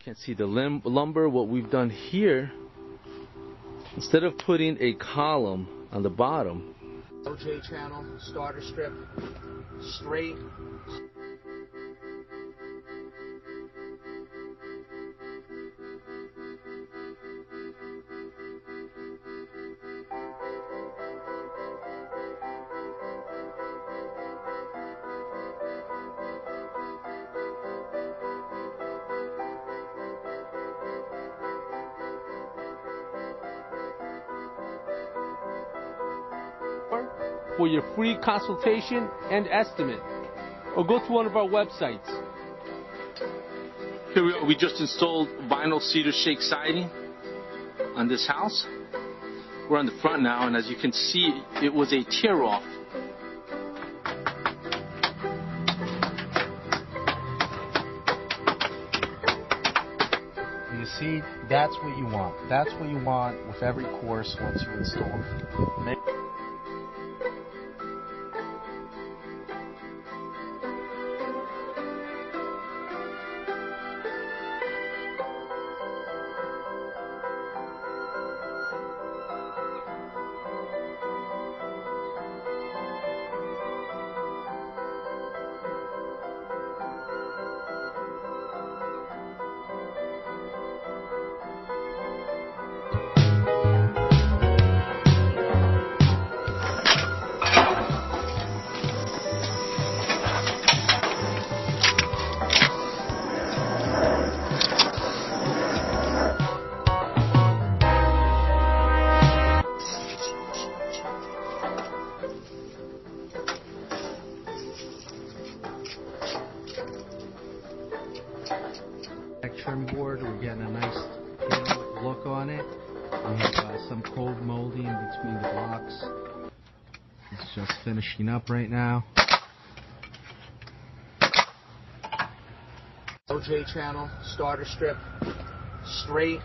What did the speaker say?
can't see the lumber. What we've done here, instead of putting a column on the bottom, OJ channel, starter strip, straight. for your free consultation and estimate, or go to one of our websites. Here we go. We just installed vinyl cedar shake siding on this house. We're on the front now, and as you can see, it was a tear-off. You see, that's what you want. That's what you want with every course once you install it. Trim board, we're getting a nice look on it. We have some cold molding between the blocks. It's just finishing up right now. OJ channel, starter strip, straight.